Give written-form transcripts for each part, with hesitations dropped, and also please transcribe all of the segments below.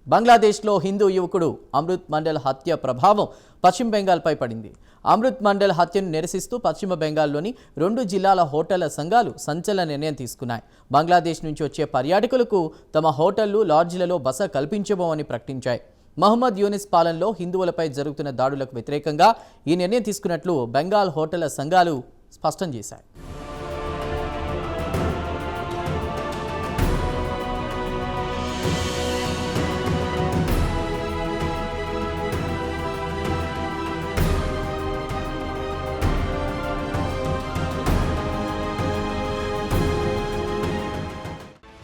బంగ్లాదేశ్లో హిందూ యువకుడు అమృత్ మండల్ హత్య ప్రభావం పశ్చిమ బెంగాల్పై పడింది. అమృత్ మండల్ హత్యను నిరసిస్తూ పశ్చిమ బెంగాల్లోని 2 జిల్లాల హోటళ్ల సంఘాలు సంచలన నిర్ణయం తీసుకున్నాయి. బంగ్లాదేశ్ నుంచి వచ్చే పర్యాటకులకు తమ హోటళ్లు, లాడ్జిలలో బస కల్పించబోమని ప్రకటించాయి. మహమ్మద్ యూనిస్ పాలనలో హిందువులపై జరుగుతున్న దాడులకు వ్యతిరేకంగా ఈ నిర్ణయం తీసుకున్నట్లు బెంగాల్ హోటళ్ల సంఘాలు స్పష్టం చేశాయి.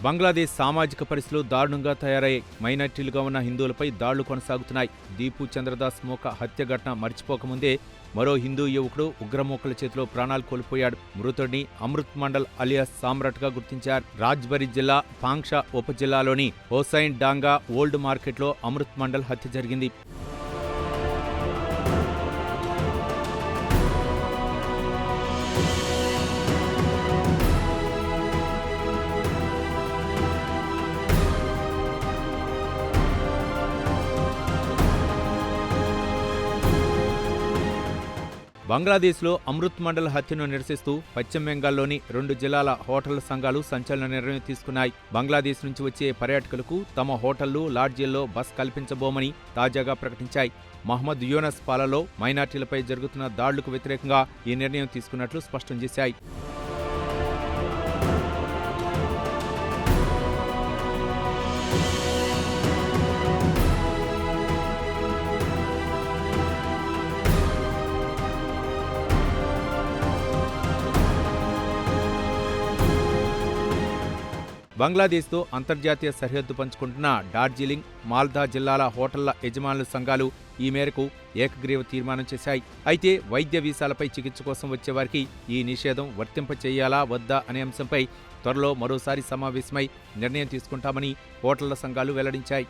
బంగ్లాదేశ్ సామాజిక పరిస్థితులు దారుణంగా తయారయ్యాయి. మైనార్టీలుగా ఉన్న హిందువులపై దాడులు కొనసాగుతున్నాయి. దీపు చంద్రదాస్ మోక హత్య ఘటన మర్చిపోకముందే మరో హిందూ యువకుడు ఉగ్రమూకల చేతిలో ప్రాణాలు కోల్పోయాడు. మృతుడిని అమృత్ మండల్ అలియాస్ సామ్రాట్గా గుర్తించారు. రాజ్బరి జిల్లా పాంక్షా ఉపజిల్లాలోని హోసైన్ డాంగా ఓల్డ్ మార్కెట్లో అమృత్ మండల్ హత్య జరిగింది. బంగ్లాదేశ్లో అమృత్ మండల్ హత్యను నిరసిస్తూ పశ్చిమ బెంగాల్లోని 2 జిల్లాల హోటళ్ల సంఘాలు సంచలన నిర్ణయం తీసుకున్నాయి. బంగ్లాదేశ్ నుంచి వచ్చే పర్యాటకులకు తమ హోటళ్లు, లాడ్జీల్లో బస్ కల్పించబోమని తాజాగా ప్రకటించాయి. మహమ్మద్ యూనస్ పాలనలో మైనార్టీలపై జరుగుతున్న దాడులకు వ్యతిరేకంగా ఈ నిర్ణయం తీసుకున్నట్లు స్పష్టం చేశాయి. బంగ్లాదేశ్తో అంతర్జాతీయ సరిహద్దు పంచుకుంటున్న డార్జిలింగ్, మాల్దా జిల్లాల హోటళ్ల యజమానుల సంఘాలు ఈ మేరకు ఏకగ్రీవ తీర్మానం చేశాయి. అయితే వైద్య వీసాలపై చికిత్స కోసం వచ్చేవారికి ఈ నిషేధం వర్తింపచేయాలా వద్దా అనే అంశంపై త్వరలో మరోసారి సమావేశమై నిర్ణయం తీసుకుంటామని హోటళ్ల సంఘాలు వెల్లడించాయి.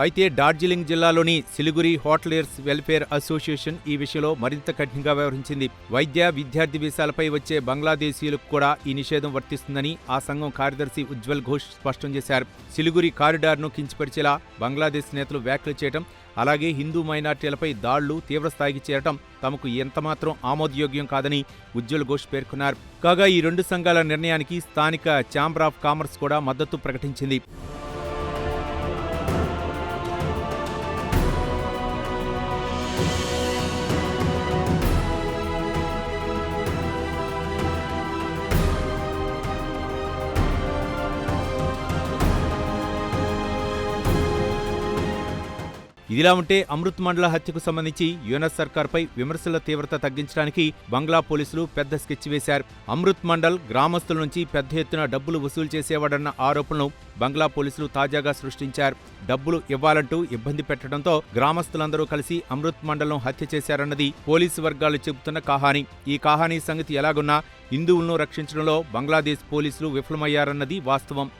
అయితే డార్జిలింగ్ జిల్లాలోని సిలిగురి హోటలియర్స్ వెల్ఫేర్ అసోసియేషన్ ఈ విషయంలో మరింత కఠినంగా వ్యవహరించింది. వైద్య, విద్యార్థి వీసాలపై వచ్చే బంగ్లాదేశీయులకు కూడా ఈ నిషేధం వర్తిస్తుందని ఆ సంఘం కార్యదర్శి ఉజ్వల్ ఘోష్ స్పష్టం చేశారు. సిలిగురి కారిడార్ను కించపరిచేలా బంగ్లాదేశ్ నేతలు వ్యాఖ్యలు చేయడం, అలాగే హిందూ మైనార్టీలపై దాడులు తీవ్రస్థాయికి చేరటం తమకు ఎంతమాత్రం ఆమోదయోగ్యం కాదని ఉజ్వల్ ఘోష్ పేర్కొన్నారు. కాగా ఈ 2 సంఘాల నిర్ణయానికి స్థానిక ఛాంబర్ ఆఫ్ కామర్స్ కూడా మద్దతు ప్రకటించింది. ఇదిలా ఉంటే అమృత్ మండల హత్యకు సంబంధించి యూనస్ సర్కార్పై విమర్శల తీవ్రత తగ్గించడానికి బంగ్లా పోలీసులు పెద్ద స్కెచ్ వేశారు. అమృత్ మండల్ గ్రామస్తుల నుంచి పెద్ద ఎత్తున డబ్బులు వసూలు చేసేవాడన్న ఆరోపణలు బంగ్లా పోలీసులు తాజాగా సృష్టించారు. డబ్బులు ఇవ్వాలంటూ ఇబ్బంది పెట్టడంతో గ్రామస్తులందరూ కలిసి అమృత్ మండలం హత్య చేశారన్నది పోలీసు వర్గాలు చెబుతున్న కహానీ. ఈ కహానీ సంగతి ఎలాగున్నా హిందువులను రక్షించడంలో బంగ్లాదేశ్ పోలీసులు విఫలమయ్యారన్నది వాస్తవం.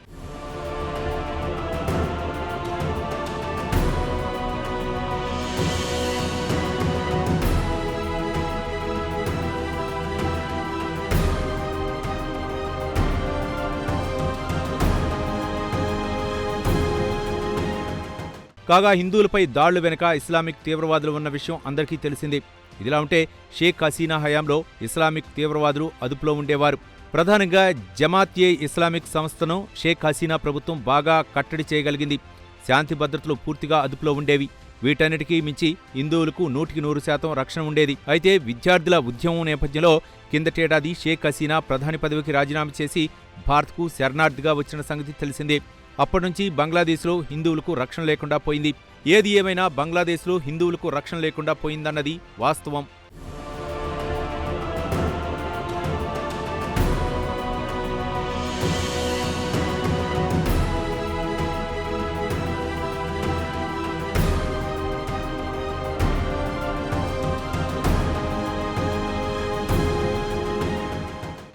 కాగా హిందువులపై దాడులు వెనుక ఇస్లామిక్ తీవ్రవాదులు ఉన్న విషయం అందరికీ తెలిసిందే. ఇదిలా ఉంటే షేక్ హసీనా హయాంలో ఇస్లామిక్ తీవ్రవాదులు అదుపులో ఉండేవారు. ప్రధానంగా జమాత్-ఏ ఇస్లామిక్ సంస్థను షేక్ హసీనా ప్రభుత్వం బాగా కట్టడి చేయగలిగింది. శాంతి భద్రతలు పూర్తిగా అదుపులో ఉండేవి. వీటన్నిటికీ మించి హిందువులకు 100% రక్షణ ఉండేది. అయితే విద్యార్థుల ఉద్యమం నేపథ్యంలో కిందటేడాది షేక్ హసీనా ప్రధాని పదవికి రాజీనామా చేసి భారత్కు శరణార్థిగా వచ్చిన సంగతి తెలిసిందే. అప్పటినుంచి బంగ్లాదేశ్లో హిందువులకు రక్షణ లేకుండా పోయింది. ఏది ఏమైనా బంగ్లాదేశ్లో హిందువులకు రక్షణ లేకుండా పోయిందన్నది వాస్తవం.